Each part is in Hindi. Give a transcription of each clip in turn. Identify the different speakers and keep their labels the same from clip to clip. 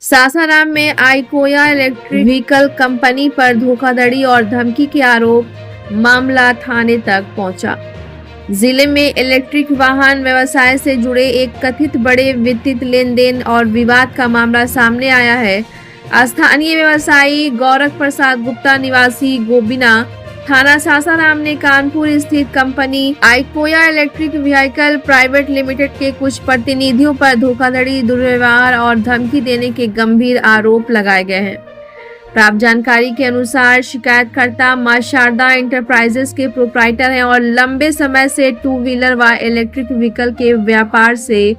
Speaker 1: सासाराम में आइकोया इलेक्ट्रिक व्हीकल कंपनी पर धोखाधड़ी और धमकी के आरोप मामला थाने तक पहुंचा। जिले में इलेक्ट्रिक वाहन व्यवसाय से जुड़े एक कथित बड़े वित्तीय लेन देन और विवाद का मामला सामने आया है। स्थानीय व्यवसायी गौरव प्रसाद गुप्ता निवासी गोबिना थाना सासाराम ने कानपुर स्थित कंपनी आइकोया इलेक्ट्रिक व्हीकल प्राइवेट लिमिटेड के कुछ प्रतिनिधियों पर धोखाधड़ी, दुर्व्यवहार और धमकी देने के गंभीर आरोप लगाए गए हैं। प्राप्त जानकारी के अनुसार शिकायतकर्ता मां शारदा इंटरप्राइजेस के प्रोप्राइटर हैं और लंबे समय से टू व्हीलर व इलेक्ट्रिक व्हीकल के व्यापार से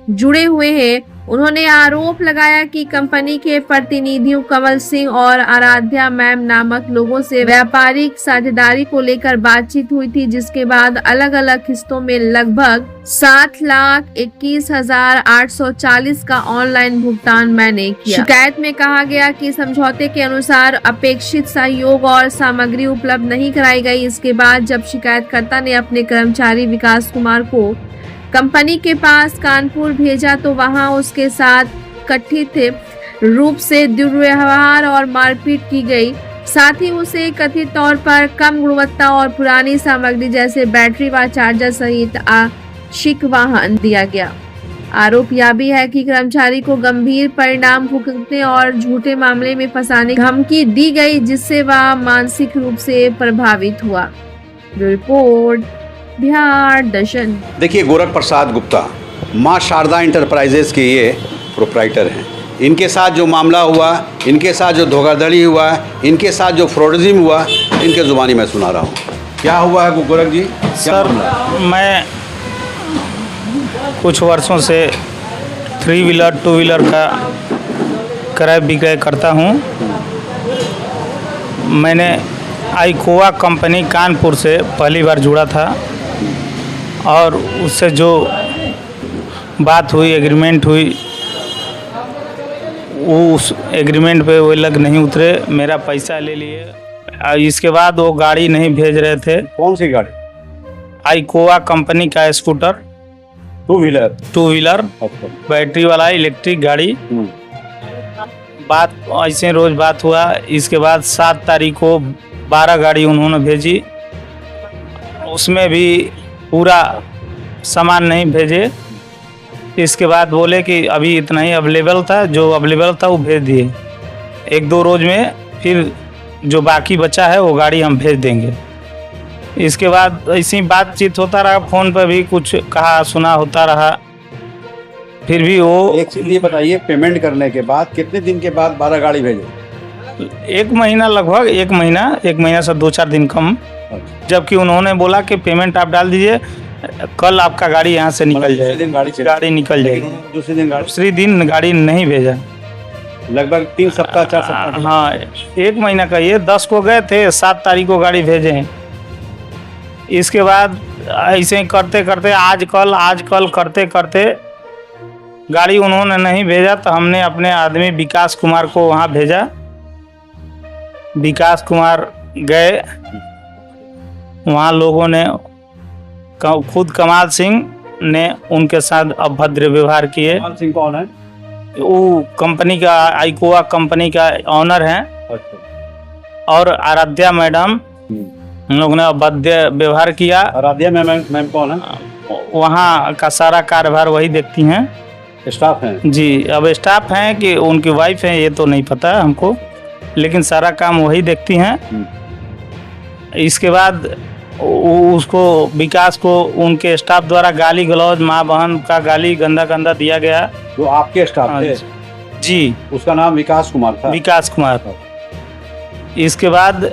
Speaker 1: जुड़े हुए हैं। उन्होंने आरोप लगाया कि कंपनी के प्रतिनिधियों कमल सिंह और आराध्या मैम नामक लोगों से व्यापारिक साझेदारी को लेकर बातचीत हुई थी, जिसके बाद अलग अलग किस्तों में लगभग 7,21,840 का ऑनलाइन भुगतान मैंने किया। शिकायत में कहा गया कि समझौते के अनुसार अपेक्षित सहयोग और सामग्री उपलब्ध नहीं कराई गई। इसके बाद जब शिकायतकर्ता ने अपने कर्मचारी विकास कुमार को कंपनी के पास कानपुर भेजा तो वहां उसके साथ कथित रूप से दुर्व्यवहार और मारपीट की गई। साथ ही उसे कथित तौर पर कम गुणवत्ता और पुरानी सामग्री जैसे बैटरी व चार्जर सहित आशिक वाहन दिया गया। आरोप यह भी है कि कर्मचारी को गंभीर परिणाम भुगतने और झूठे मामले में फंसाने की धमकी दी गई, जिससे वह मानसिक रूप से प्रभावित हुआ। रिपोर्ट बिहार दर्शन।
Speaker 2: देखिए, गोरख प्रसाद गुप्ता मां शारदा इंटरप्राइजेस के ये प्रोप्राइटर हैं। इनके साथ जो मामला हुआ, इनके साथ जो धोखाधड़ी हुआ, इनके साथ जो फ्रॉडिज्म हुआ, इनके ज़ुबानी मैं सुना रहा हूँ। क्या हुआ है गोरख जी?
Speaker 3: सर, मैं कुछ वर्षों से 3 व्हीलर 2 व्हीलर का क्रय विक्रय करता हूँ। मैंने आइकोया कंपनी कानपुर से पहली बार जुड़ा था और उससे जो बात हुई, एग्रीमेंट हुई, वो उस एग्रीमेंट पे वो लोग नहीं उतरे, मेरा पैसा ले लिए। इसके बाद वो गाड़ी नहीं भेज रहे थे।
Speaker 2: कौन सी गाड़ी?
Speaker 3: आइकोया कंपनी का स्कूटर,
Speaker 2: 2 व्हीलर
Speaker 3: बैटरी वाला इलेक्ट्रिक गाड़ी। बात ऐसे रोज बात हुआ। इसके बाद 7 तारीख को 12 गाड़ी उन्होंने भेजी, उसमें भी पूरा सामान नहीं भेजे। इसके बाद बोले कि अभी इतना ही अवेलेबल था, जो अवेलेबल था वो भेज दिए। 1-2 रोज में फिर जो बाकी बचा है वो गाड़ी हम भेज देंगे। इसके बाद ऐसी बातचीत होता रहा, फ़ोन पर भी कुछ कहा सुना होता रहा। फिर भी वो
Speaker 2: एक चीज़ ये बताइए, पेमेंट करने के बाद कितने दिन के बाद 12 गाड़ी भेजे?
Speaker 3: 1 महीना, लगभग 1 महीना से 2-4 दिन कम। जबकि उन्होंने बोला कि पेमेंट आप डाल दीजिए, कल आपका गाड़ी यहाँ से निकल जाएगी। गाड़ी निकल जाएगी। दूसरी दिन गाड़ी नहीं भेजा।
Speaker 2: लगभग 3 सप्ताह 4 सप्ताह।
Speaker 3: हाँ, 1 महीना का। ये 10 को गए थे, 7 तारीख को गाड़ी भेजे हैं। इसके बाद ऐसे ही करते करते आज कल करते करते गाड़ी उन्होंने नहीं भेजा तो हमने अपने आदमी विकास कुमार को वहाँ भेजा। विकास कुमार गए, वहाँ लोगों ने खुद कमाल सिंह ने उनके साथ अभद्र व्यवहार किए।
Speaker 2: कमाल सिंह कौन है?
Speaker 3: वो कंपनी का, आइकोया कंपनी का ऑनर हैं। और आराध्या मैडम, हम लोग ने अभद्र व्यवहार किया।
Speaker 2: आराध्या मैम कौन है?
Speaker 3: वहाँ का सारा कार्यभार वही देखती हैं।
Speaker 2: स्टाफ हैं? जी।
Speaker 3: अब स्टाफ हैं कि उनकी वाइफ हैं ये तो नहीं पता हमको, लेकिन सारा काम वही देखती हैं। इसके बाद उसको, विकास को उनके स्टाफ द्वारा गाली गलौज, माँ बहन का गाली गंदा दिया गया।
Speaker 2: तो आपके स्टाफ थे?
Speaker 3: जी।
Speaker 2: उसका नाम विकास कुमार था?
Speaker 3: विकास कुमार। इसके बाद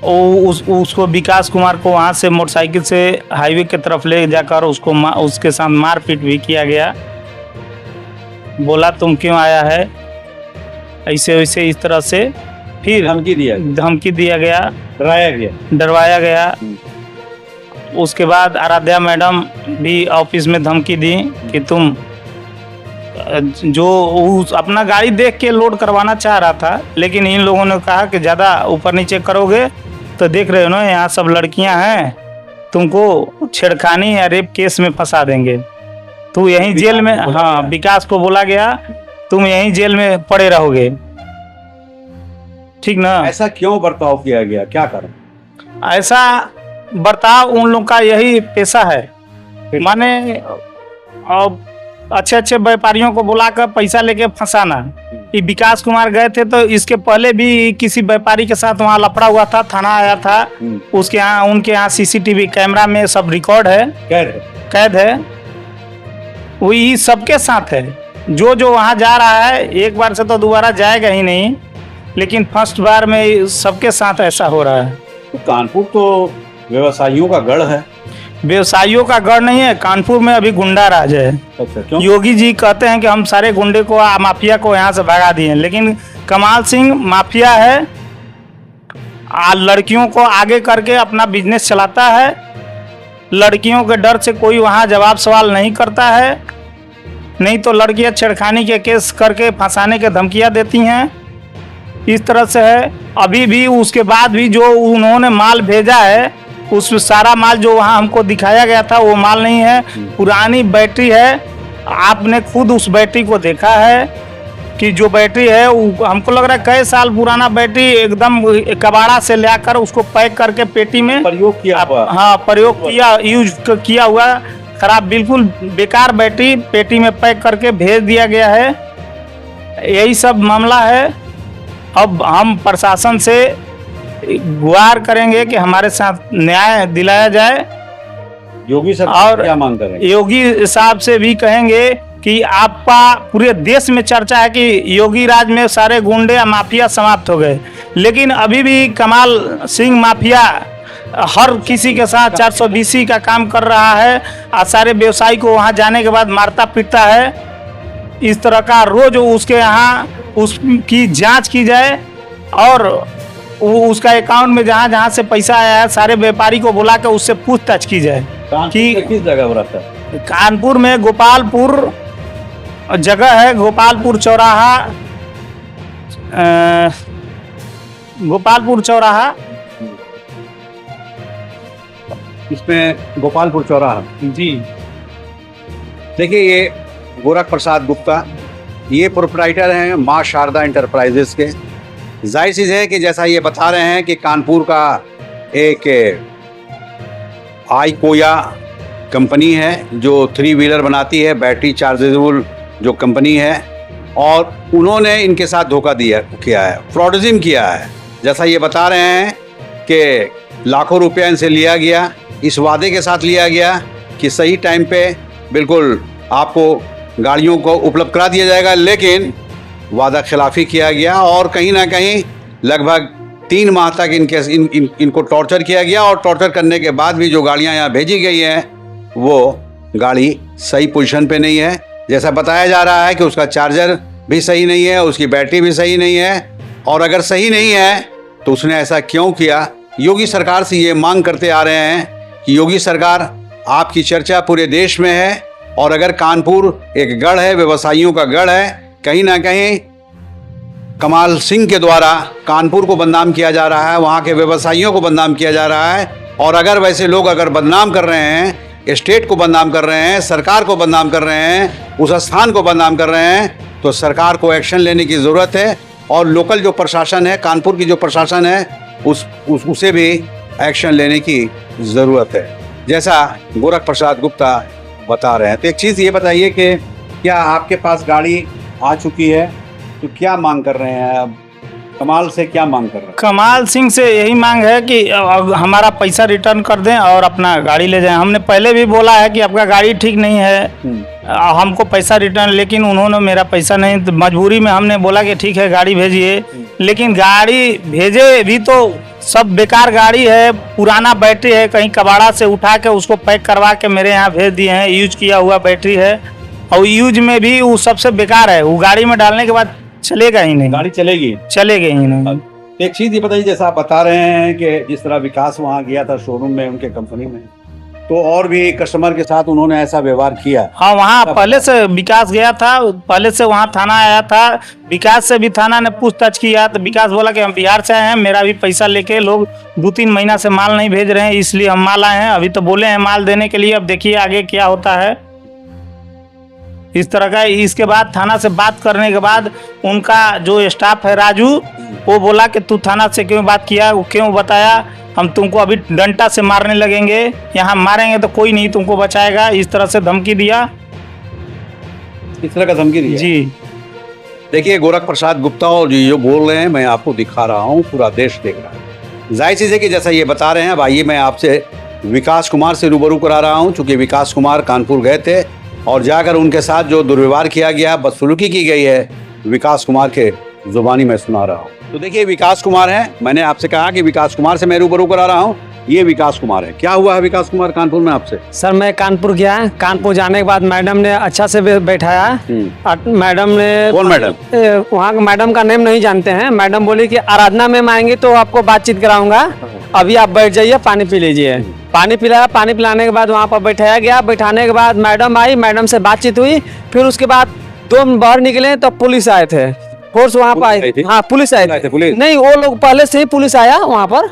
Speaker 3: उसको विकास कुमार को वहाँ से मोटरसाइकिल से हाईवे की तरफ ले जाकर उसके साथ मारपीट भी किया गया। बोला तुम क्यों आया है, ऐसे वैसे इस तरह से। फिर धमकी दिया गया, डरवाया गया। उसके बाद आराध्या मैडम भी ऑफिस में धमकी दी कि तुम जो अपना गाड़ी देख के लोड करवाना चाह रहा था, लेकिन इन लोगों ने कहा कि ज़्यादा ऊपर नीचे करोगे तो देख रहे हो ना यहाँ सब लड़कियां हैं, तुमको छेड़खानी या रेप केस में फंसा देंगे। तो यहीं जेल में, हाँ, विकास को बोला गया तुम यहीं जेल में पड़े रहोगे। ठीक ना।
Speaker 2: ऐसा क्यों बर्ताव किया गया, क्या कारण?
Speaker 3: ऐसा बर्ताव उन लोग का यही पेशा है। माने अब अच्छे अच्छे व्यापारियों को बुलाकर पैसा लेके फंसाना। ये विकास कुमार गए थे तो इसके पहले भी किसी व्यापारी के साथ वहाँ लफड़ा हुआ था, थाना आया था। उसके यहाँ उनके यहाँ सीसीटीवी कैमरा में सब रिकॉर्ड है, कैद है। वही सबके साथ है। जो जो वहाँ जा रहा है एक बार से तो दोबारा जाएगा ही नहीं, लेकिन फर्स्ट बार में सबके साथ ऐसा हो रहा है।
Speaker 2: तो कानपुर तो व्यवसायियों का गढ़ है।
Speaker 3: व्यवसायियों का गढ़ नहीं है, कानपुर में अभी गुंडा राज है।
Speaker 2: अच्छा, क्यों?
Speaker 3: योगी जी कहते हैं कि हम सारे गुंडे को माफिया को यहाँ से भगा दिए, लेकिन कमाल सिंह माफिया है। लड़कियों को आगे करके अपना बिजनेस चलाता है। लड़कियों के डर से कोई वहाँ जवाब सवाल नहीं करता है, नहीं तो लड़कियाँ छेड़खानी के केस करके फंसाने के धमकियाँ देती हैं। इस तरह से है। अभी भी उसके बाद भी जो उन्होंने माल भेजा है, उस सारा माल जो वहाँ हमको दिखाया गया था वो माल नहीं है, पुरानी बैटरी है। आपने खुद उस बैटरी को देखा है कि जो बैटरी है वो हमको लग रहा है कई साल पुराना बैटरी, एकदम कबाड़ा से लाकर उसको पैक करके पेटी में
Speaker 2: प्रयोग किया हुआ।
Speaker 3: हाँ, प्रयोग किया, यूज किया हुआ खराब बिल्कुल बेकार बैटरी पेटी में पैक करके भेज दिया गया है। यही सब मामला है। अब हम प्रशासन से गुहार करेंगे कि हमारे साथ न्याय दिलाया जाए।
Speaker 2: योगी सर
Speaker 3: और
Speaker 2: क्या मांग करेंगे?
Speaker 3: योगी साहब से भी कहेंगे कि आपका पूरे देश में चर्चा है कि योगी राज में सारे गुंडे या माफिया समाप्त हो गए, लेकिन अभी भी कमाल सिंह माफिया हर किसी के साथ 420 का काम कर रहा है और सारे व्यवसायी को वहाँ जाने के बाद मारता पीटता है। इस तरह का रोज उसके यहाँ उसकी जांच की जाए और उसका अकाउंट में जहाँ जहाँ से पैसा आया है सारे व्यापारी को बुला कर उससे पूछताछ की जाए कि
Speaker 2: किस जगह पर रहता है?
Speaker 3: कानपुर में गोपालपुर जगह है, गोपालपुर चौराहा, गोपालपुर चौराहा।
Speaker 2: इसमें गोपालपुर चौराहा।
Speaker 3: जी
Speaker 2: देखिए, ये गोरख प्रसाद गुप्ता, ये प्रोप्राइटर हैं माँ शारदा इंटरप्राइजेस के। जाहिर चीज़ है कि जैसा ये बता रहे हैं कि कानपुर का एक आईकोया कंपनी है जो 3 व्हीलर बनाती है, बैटरी चार्जेबल जो कंपनी है, और उन्होंने इनके साथ धोखा किया है, फ्रॉडिज्म किया है। जैसा ये बता रहे हैं कि लाखों रुपया इनसे लिया गया, इस वादे के साथ लिया गया कि सही टाइम पे बिल्कुल आपको गाड़ियों को उपलब्ध करा दिया जाएगा, लेकिन वादा खिलाफी किया गया और कहीं ना कहीं लगभग 3 माह तक इनको टॉर्चर किया गया। और टॉर्चर करने के बाद भी जो गाड़ियां यहाँ भेजी गई हैं वो गाड़ी सही पोजीशन पे नहीं है। जैसा बताया जा रहा है कि उसका चार्जर भी सही नहीं है, उसकी बैटरी भी सही नहीं है, और अगर सही नहीं है तो उसने ऐसा क्यों किया? योगी सरकार से ये मांग करते आ रहे हैं कि योगी सरकार, आपकी चर्चा पूरे देश में है, और अगर कानपुर एक गढ़ है, व्यवसायियों का गढ़ है, कहीं ना कहीं कमाल सिंह के द्वारा कानपुर को बदनाम किया जा रहा है, वहाँ के व्यवसायियों को बदनाम किया जा रहा है। और अगर वैसे लोग अगर बदनाम कर रहे हैं, स्टेट को बदनाम कर रहे हैं, सरकार को बदनाम कर रहे हैं, उस स्थान को बदनाम कर रहे हैं, तो सरकार को एक्शन लेने की ज़रूरत है। और लोकल जो प्रशासन है, कानपुर की जो प्रशासन है, उसे भी एक्शन लेने की ज़रूरत है, जैसा गोरख प्रसाद गुप्ता बता रहे हैं। तो एक चीज़ ये बताइए कि क्या आपके पास गाड़ी आ चुकी है, तो क्या मांग कर रहे हैं? अब कमाल से क्या मांग कर रहे हैं?
Speaker 3: कमाल सिंह से यही मांग है कि हमारा पैसा रिटर्न कर दें और अपना गाड़ी ले जाएं। हमने पहले भी बोला है कि आपका गाड़ी ठीक नहीं है, हमको पैसा रिटर्न, लेकिन उन्होंने मेरा पैसा नहीं, तो मजबूरी में हमने बोला कि ठीक है गाड़ी भेजिए, लेकिन गाड़ी भेजे भी तो सब बेकार गाड़ी है, पुराना बैटरी है, कहीं कबाड़ा से उठा के उसको पैक करवा के मेरे यहाँ भेज दिए हैं। यूज किया हुआ बैटरी है और यूज में भी वो सबसे बेकार है, वो गाड़ी में डालने के बाद चलेगा ही नहीं,
Speaker 2: गाड़ी चलेगी
Speaker 3: ही नहीं।
Speaker 2: एक चीज़ ये बताइए, जैसा आप बता रहे हैं कि जिस तरह विकास वहाँ गया था शोरूम में उनके कंपनी में, तो और भी कस्टमर के साथ उन्होंने ऐसा व्यवहार किया?
Speaker 3: हाँ, वहाँ पहले से विकास गया था, पहले से वहाँ थाना आया था, विकास से भी थाना ने पूछताछ किया, तो विकास बोला कि हम बिहार से आए हैं, मेरा भी पैसा लेके लोग 2-3 महीना से माल नहीं भेज रहे हैं, इसलिए हम माल आए हैं। अभी तो बोले हैं माल देने के लिए, अब देखिए आगे क्या होता है। इस तरह का। इसके बाद थाना से बात करने के बाद उनका जो स्टाफ है राजू, वो बोला कि तू थाना से क्यों बात किया, वो क्यों बताया, हम तुमको अभी डंडा से मारने लगेंगे, यहाँ मारेंगे तो कोई नहीं तुमको बचाएगा, इस तरह से धमकी दिया।
Speaker 2: इस तरह का धमकी दी
Speaker 3: जी
Speaker 2: देखिए गोरख प्रसाद गुप्ता और जो बोल रहे हैं मैं आपको दिखा रहा हूँ, पूरा देश देख रहा है। जाहिर चीज़ है कि जैसा ये बता रहे हैं। अब आइए मैं आपसे विकास कुमार से रूबरू करा रहा हूँ, चूँकि विकास कुमार कानपुर गए थे और जाकर उनके साथ जो दुर्व्यवहार किया गया, बदसलूकी की गई है, विकास कुमार के जुबानी में सुना रहा हूँ। तो देखिए विकास कुमार हैं, मैंने आपसे कहा कि विकास कुमार से मैं रूबरू करा रहा हूँ, ये विकास कुमार है। क्या हुआ है विकास कुमार कानपुर में आपसे?
Speaker 4: सर मैं कानपुर गया, कानपुर जाने के बाद मैडम ने अच्छा से बैठाया। मैडम ने,
Speaker 2: कौन मैडम?
Speaker 4: वहाँ के मैडम का नेम नहीं जानते हैं। मैडम बोली कि आराधना मैम आएंगे तो आपको बातचीत कराऊंगा, अभी आप बैठ जाइए, पानी पी लीजिए। पानी पिलाया, पानी पिलाने के बाद वहाँ पर बैठाया गया। बैठाने के बाद मैडम आई, मैडम से बातचीत हुई। फिर उसके बाद 2 बाहर निकले तो पुलिस आए थे, फोर्स वहाँ पर आई। हाँ पुलिस आए थे।
Speaker 2: पुलिस
Speaker 4: नहीं, वो लोग पहले से ही पुलिस आया वहाँ पर।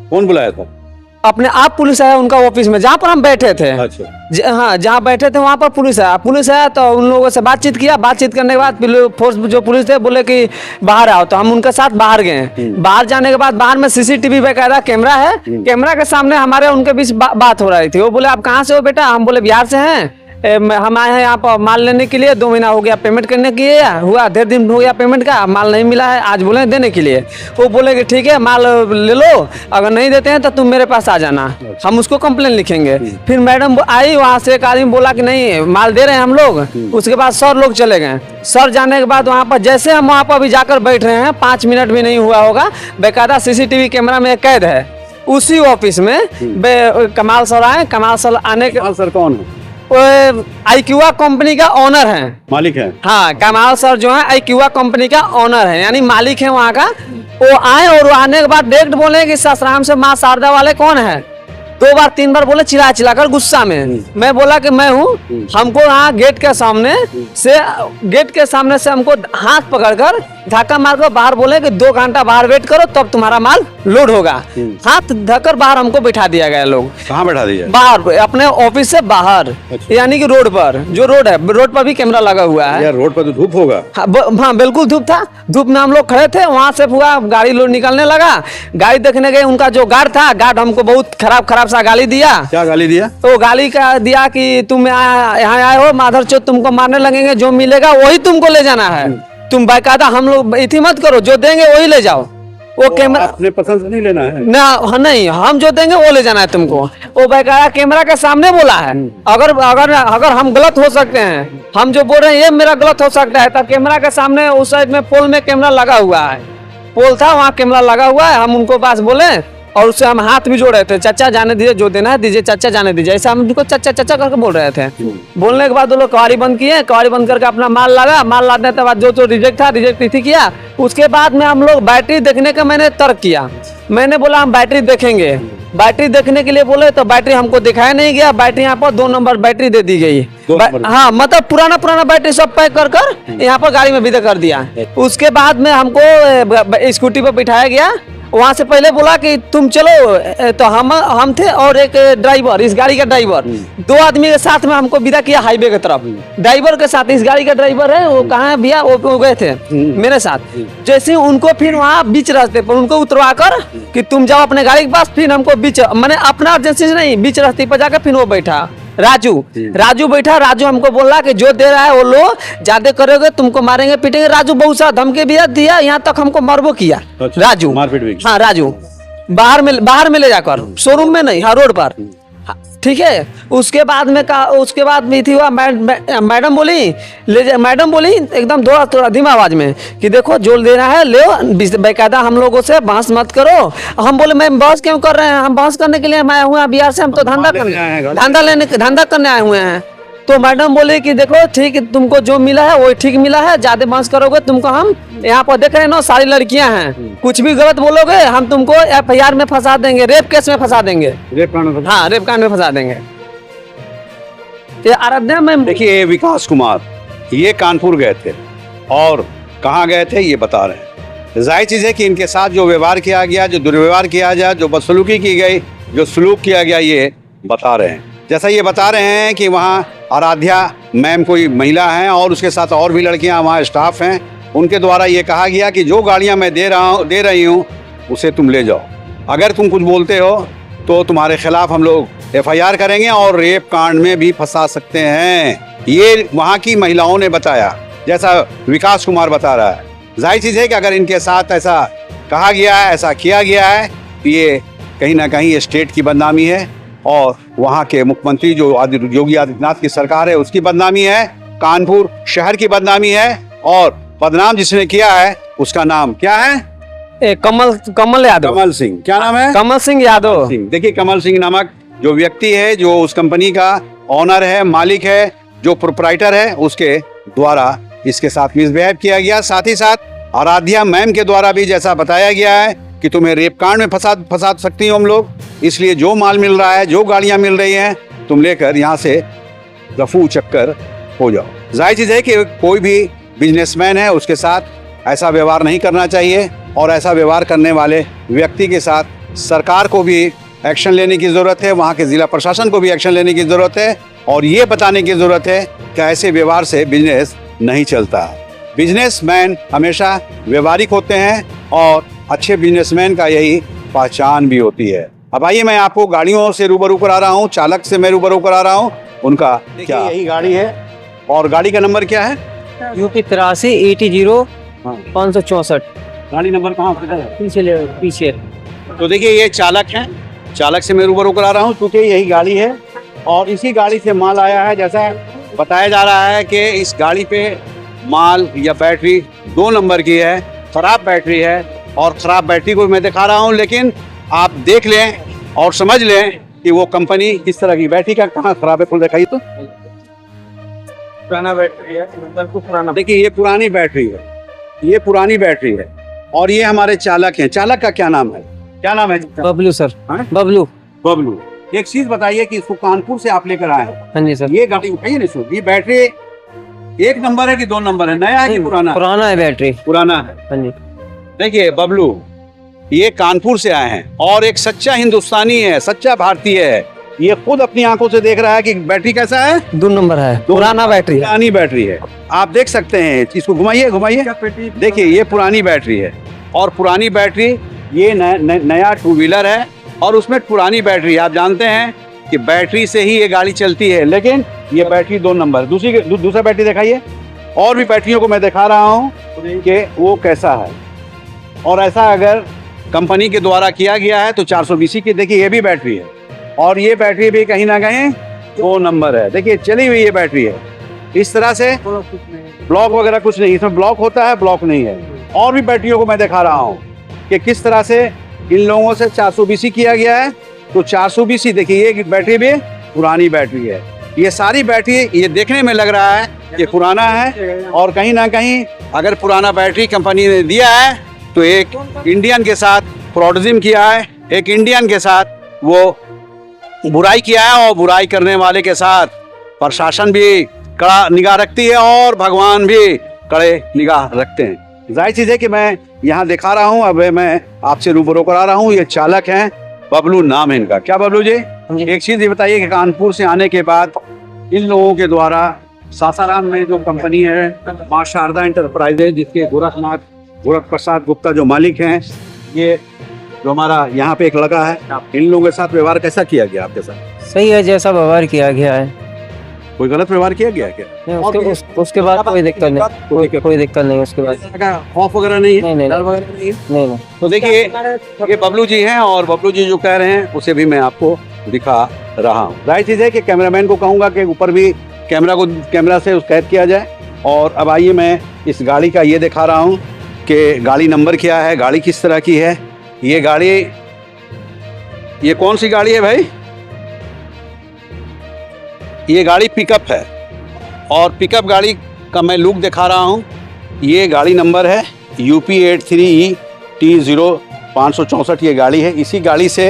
Speaker 2: कौन बुलाया था?
Speaker 4: अपने आप पुलिस आया उनका ऑफिस में, जहाँ पर हम बैठे थे।
Speaker 2: अच्छा।
Speaker 4: हाँ जहाँ बैठे थे वहाँ पर पुलिस आया तो उन लोगों से बातचीत किया। बातचीत करने के बाद फोर्स जो पुलिस थे बोले कि बाहर आओ, तो हम उनके साथ बाहर गए। बाहर जाने के बाद बाहर में सीसीटीवी बेकायदा कैमरा है, कैमरा के सामने हमारे उनके बीच बात हो रही थी। वो बोले आप कहाँ से हो बेटा? हम बोले बिहार से हैं, हम आए हैं यहाँ पर माल लेने के लिए, 2 महीना हो गया पेमेंट करने के लिए, हुआ 1.5 दिन हो गया पेमेंट का, माल नहीं मिला है, आज बोले देने के लिए। वो बोले कि ठीक है माल ले लो, अगर नहीं देते हैं तो तुम मेरे पास आ जाना, हम उसको कंप्लेन लिखेंगे। फिर मैडम आई, वहाँ से एक आदमी बोला कि नहीं माल दे रहे हैं हम लोग। उसके बाद सर लोग चले गए। सर जाने के बाद वहाँ पर जैसे हम वहाँ पर अभी जाकर बैठ रहे हैं, 5 मिनट भी नहीं हुआ होगा, बेकायदा सीसीटीवी कैमरा में कैद है। उसी ऑफिस में कमाल सर आए। कमाल सर आने के,
Speaker 2: सर कौन है?
Speaker 4: आईक्यूआ कंपनी का ओनर है,
Speaker 2: मालिक है।
Speaker 4: हाँ कमाल सर जो है आईक्यूआ कंपनी का ओनर है, यानी मालिक है वहाँ का। वो आए और आने के बाद डायरेक्ट बोले कि ससराम से माँ शारदा वाले कौन है। 2 बार 3 बार बोले, चिल्ला कर गुस्सा में। मैं बोला कि मैं हूँ। हमको यहाँ गेट के सामने से हमको हाथ पकड़कर धक्का मारकर बाहर बोले कि 2 घंटा बाहर वेट करो तब तुम्हारा माल लोड होगा। हाथ धक्कर बाहर हमको बैठा दिया गया। लोग
Speaker 2: कहाँ बैठा दिया?
Speaker 4: बाहर, अपने ऑफिस से बाहर।
Speaker 2: अच्छा।
Speaker 4: यानी कि रोड पर, जो रोड है, रोड पर भी कैमरा लगा हुआ है।
Speaker 2: यार रोड पर तो धूप होगा।
Speaker 4: हाँ बिल्कुल धूप था। धूप में हम लोग खड़े थे, वहाँ से पूरा गाड़ी लोड निकलने लगा। गाड़ी देखने गए, उनका जो गार्ड था, गार्ड हमको बहुत खराब सा गाली दिया।
Speaker 2: क्या गाली दिया?
Speaker 4: तो गाली का दिया कि तुम यहाँ आए हो माधर चौथ, तुमको मारने लगेंगे, जो मिलेगा वही तुमको ले जाना है, तुम बाकायदा हम लोग इतनी मत करो, जो देंगे वही ले जाओ। वो कैमरा
Speaker 2: अपने पसंद से नहीं लेना है
Speaker 4: ना, नहीं हम जो देंगे वो ले जाना है तुमको। वो बाकायदा कैमरा के सामने बोला है। अगर हम गलत हो सकते हैं, हम जो बोल रहे हैं ये मेरा गलत हो सकता है, तब कैमरा के सामने उस साइड में पोल में कैमरा लगा हुआ है, पोल था वहाँ कैमरा लगा हुआ है। हम उनको पास बोले और उससे हम हाथ भी जोड़ रहे थे, चाचा जाने दीजिए, जो देना है दीजिए, चाचा जाने दीजिए, ऐसा हम उनको चाचा चाचा करके बोल रहे थे। बोलने के बाद वो लोग कवारी बंद किए, कवारी बंद करके अपना माल लगा। माल लाने के बाद जो रिजेक्ट था, रिजेक्ट इसी किया। उसके बाद में हम लोग बैटरी देखने का मैंने तर्क किया। मैंने बोला हम बैटरी देखेंगे। बैटरी देखने के लिए बोले तो बैटरी हमको दिखाया नहीं गया। बैटरी यहाँ पर 2 नंबर बैटरी दे दी गई। हाँ मतलब पुराना बैटरी सब पैक कर यहाँ पर गाड़ी में विदा कर दिया। उसके बाद में हमको स्कूटी पर बिठाया गया। वहाँ से पहले बोला कि तुम चलो, तो हम थे और एक ड्राइवर, इस गाड़ी का ड्राइवर, 2 आदमी के साथ में हमको विदा किया हाईवे की तरफ। ड्राइवर के साथ, इस गाड़ी का ड्राइवर है, वो कहाँ है भैया, वो गए थे मेरे साथ। जैसे उनको फिर वहाँ बीच रास्ते पर उनको उतरवा कर कि तुम जाओ अपने गाड़ी के पास, फिर हमको बीच, मैंने अपना एजेंसी से नहीं, बीच रास्ते पर जाकर फिर वो बैठा राजू बैठा। राजू हमको बोला कि जो दे रहा है वो लो, ज्यादा करोगे तुमको मारेंगे पीटेंगे। राजू बहुत सारा धमकी भी दिया, यहाँ तक हमको मरबो किया।
Speaker 2: अच्छा,
Speaker 4: राजू
Speaker 2: मारपीट भी?
Speaker 4: हाँ राजू बाहर में ले जाकर, शोरूम में नहीं, हाँ रोड पर। ठीक है। उसके बाद में थी हुआ मैडम बोली एकदम थोड़ा धीमा आवाज में कि देखो जो देना है ले, बेकायदा हम लोगों से बहस मत करो। हम बोले मैं बहस क्यों कर रहे हैं, हम बहस करने के लिए आए हुए हैं बिहार से, हम तो धंधा करने आए हुए हैं। तो मैडम बोले कि देखो ठीक, तुमको जो मिला है वो ठीक मिला है, ज्यादा बहस करोगे तुमको हम यहाँ पर देख रहे हैं ना, सारी लड़कियां हैं, कुछ भी गलत बोलोगे हम तुमको FIR में फंसा देंगे, रेप केस में फंसा देंगे, रेप कांड में फंसा देंगे। आराध्या मैम,
Speaker 2: देखिए विकास कुमार ये कानपुर गए थे और कहाँ गए थे ये बता रहे हैं। जाहिर चीज़ है कि इनके साथ जो व्यवहार किया गया, जो दुर्व्यवहार किया गया, जो बदसलूकी की गई, जो सलूक किया गया, ये बता रहे हैं। जैसा ये बता रहे हैं कि वहाँ आराध्या मैम कोई महिला हैं और उसके साथ और भी लड़कियाँ वहाँ स्टाफ हैं, उनके द्वारा ये कहा गया कि जो गाड़ियाँ मैं दे रही हूँ उसे तुम ले जाओ, अगर तुम कुछ बोलते हो तो तुम्हारे खिलाफ हम लोग FIR करेंगे और रेप कांड में भी फंसा सकते हैं। ये वहाँ की महिलाओं ने बताया, जैसा विकास कुमार बता रहा है। जाहिर चीज़ है कि अगर इनके साथ ऐसा कहा गया है, ऐसा किया गया है, तो ये कहीं ना कहीं स्टेट की बदनामी है और वहाँ के मुख्यमंत्री जो योगी आदित्यनाथ की सरकार है उसकी बदनामी है, कानपुर शहर की बदनामी है और बदनाम जिसने किया है उसका नाम क्या है?
Speaker 4: कमल यादव।
Speaker 2: कमल सिंह। क्या नाम है?
Speaker 4: कमल सिंह यादव।
Speaker 2: देखिए कमल सिंह नामक जो व्यक्ति है, जो उस कंपनी का ऑनर है, मालिक है, जो प्रोप्राइटर है, उसके द्वारा इसके साथ मिसबिहेव किया गया। साथ ही साथ आराध्या मैम के द्वारा भी जैसा बताया गया है कि तुम्हें रेप कांड में फंसा सकती हो हम लोग, इसलिए जो माल मिल रहा है, जो गाड़ियां मिल रही हैं, तुम लेकर यहाँ से रफू चक्कर हो जाओ। जाहिर चीज़ है कि कोई भी बिजनेसमैन है उसके साथ ऐसा व्यवहार नहीं करना चाहिए और ऐसा व्यवहार करने वाले व्यक्ति के साथ सरकार को भी एक्शन लेने की ज़रूरत है, वहाँ के ज़िला प्रशासन को भी एक्शन लेने की ज़रूरत है और ये बताने की ज़रूरत है कि ऐसे व्यवहार से बिजनेस नहीं चलता। बिजनेसमैन हमेशा व्यवहारिक होते हैं और अच्छे बिजनेसमैन का यही पहचान भी होती है। अब आइए मैं आपको गाड़ियों से रूबरू करा रहा हूँ, चालक से मैं रूबरू करा रहा हूँ। उनका क्या यही गाड़ी है और गाड़ी का नंबर क्या है?
Speaker 4: UP 83 ET0 564।
Speaker 2: गाड़ी नंबर कहाँ
Speaker 4: पीछे।
Speaker 2: तो देखिए ये चालक हैं, चालक से मैं रूबरू करा रहा हूँ क्योंकि यही गाड़ी है और इसी गाड़ी से माल आया है। जैसा बताया जा रहा है कि इस गाड़ी पे माल या बैटरी 2 नंबर की है, खराब बैटरी है और खराब बैटरी को मैं दिखा रहा हूँ, लेकिन आप देख लें और समझ लें कि वो कंपनी किस तरह की। बैटरी का कहाँ खराब है, खुद दिखाइए तो।
Speaker 4: पुराना बैटरी है, पुराना।
Speaker 2: देखिए ये पुरानी बैटरी है, ये पुरानी बैटरी है और ये हमारे चालक हैं। चालक का क्या नाम है? क्या नाम है?
Speaker 4: बबलू सर।
Speaker 2: हाँ?
Speaker 4: बबलू।
Speaker 2: बबलू। एक चीज बताइए कि इसको कानपुर से आप लेकर आए हैं।
Speaker 4: हाँ जी सर।
Speaker 2: ये गाड़ी उठाइए ना सर, ये बैटरी 1 नंबर है कि 2 नंबर है, नया है कि पुराना?
Speaker 4: पुराना है बैटरी।
Speaker 2: पुराना है।
Speaker 4: हाँ जी।
Speaker 2: देखिए बबलू ये कानपुर से आए हैं और एक सच्चा हिंदुस्तानी है, सच्चा भारतीय है। ये खुद अपनी आंखों से देख रहा है कि बैटरी कैसा है,
Speaker 4: 2 नंबर है, पुराना बैटरी है।
Speaker 2: पुरानी बैटरी है। आप देख सकते हैं, इसको घुमाइए घुमाइए। देखिए ये पुरानी बैटरी है और पुरानी बैटरी, ये नया 2 व्हीलर है और उसमें पुरानी बैटरी। आप जानते हैं कि बैटरी से ही ये गाड़ी चलती है, लेकिन ये बैटरी 2 नंबर। दूसरा बैटरी दिखाइए। और भी बैटरियों को मैं दिखा रहा हूँ कि वो कैसा है। और ऐसा अगर कंपनी के द्वारा किया गया है तो 420 की, देखिए ये भी बैटरी है और ये बैटरी भी कहीं ना कहीं 2 नंबर है। देखिए चली हुई ये बैटरी है। इस तरह से ब्लॉक वगैरह कुछ नहीं, इसमें ब्लॉक होता है, ब्लॉक नहीं है। और भी बैटरियों को मैं दिखा रहा हूँ कि किस तरह से इन लोगों से 420 किया गया है। तो 420 देखिए, ये बैटरी भी पुरानी बैटरी है। ये सारी बैटरी, ये देखने में लग रहा है कि पुराना है और कहीं ना कहीं अगर पुराना बैटरी कंपनी ने दिया है तो एक इंडियन के साथ फ्रॉडिज्म किया है, एक इंडियन के साथ वो बुराई किया है और बुराई करने वाले के साथ प्रशासन भी कड़ा निगाह रखती है और भगवान भी कड़े निगाह रखते हैं। जाहिर चीज़ है कि मैं यहाँ दिखा रहा हूँ, अब मैं आपसे रूबरू करा रहा हूँ। ये चालक हैं, बबलू नाम है इनका। क्या बबलू जी, एक चीज़ ये बताइए कि कानपुर से आने के बाद इन लोगों के द्वारा सासाराम में जो कंपनी है माँ शारदा इंटरप्राइजेज, जिसके गोरख प्रसाद गुप्ता जो मालिक हैं, ये जो हमारा यहाँ पे एक लड़का है, इन लोगों के साथ व्यवहार कैसा किया गया आपके साथ?
Speaker 4: सही है, जैसा व्यवहार किया गया है।
Speaker 2: कोई गलत व्यवहार किया गया है क्या?
Speaker 4: उसके बाद कोई दिक्कत नहीं, कोई दिक्कत नहीं। उसके बाद
Speaker 2: खौफ वगैरह नहीं है?
Speaker 4: नहीं।
Speaker 2: डर वगैरह नहीं है?
Speaker 4: नहीं।
Speaker 2: तो देखिए ये बबलू जी हैं और बबलू जी जो कह रहे हैं उसे भी मैं आपको दिखा रहा हूँ। जाहिर चीज़ है कि कैमरामैन को कहूँगा कि ऊपर भी कैमरा से कैद किया जाए। और अब आइए मैं इस गाड़ी का ये दिखा रहा हूँ कि गाड़ी नंबर क्या है, गाड़ी किस तरह की है। ये गाड़ी, ये कौन सी गाड़ी है भाई? ये गाड़ी पिकअप है और पिकअप गाड़ी का मैं लुक दिखा रहा हूँ। ये गाड़ी नंबर है UP 83E T0 564। ये गाड़ी है। इसी गाड़ी से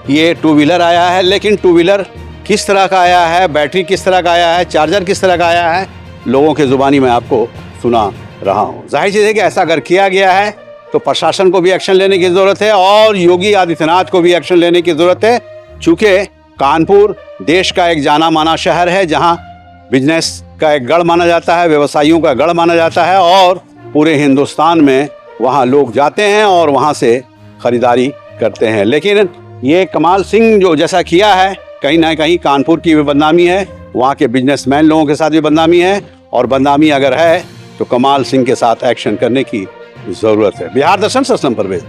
Speaker 2: ये 2 व्हीलर आया है, लेकिन 2 व्हीलर किस तरह का आया है, बैटरी किस तरह का आया है, चार्जर किस तरह का आया है, लोगों के ज़ुबानी में आपको सुना रहा हूँ। जाहिर चीज़ है कि ऐसा अगर किया गया है तो प्रशासन को भी एक्शन लेने की ज़रूरत है और योगी आदित्यनाथ को भी एक्शन लेने की ज़रूरत है। चूँकि कानपुर देश का एक जाना माना शहर है, जहां बिजनेस का एक गढ़ माना जाता है, व्यवसायियों का गढ़ माना जाता है और पूरे हिंदुस्तान में वहां लोग जाते हैं और वहां से खरीदारी करते हैं। लेकिन ये कमाल सिंह जो जैसा किया है, कहीं ना कहीं कानपुर की भी बदनामी है, वहाँ के बिजनेसमैन लोगों के साथ भी बदनामी है, और बदनामी अगर है तो कमाल सिंह के साथ एक्शन करने की ज़रूरत है। बिहार दर्शन से असलम परवेज।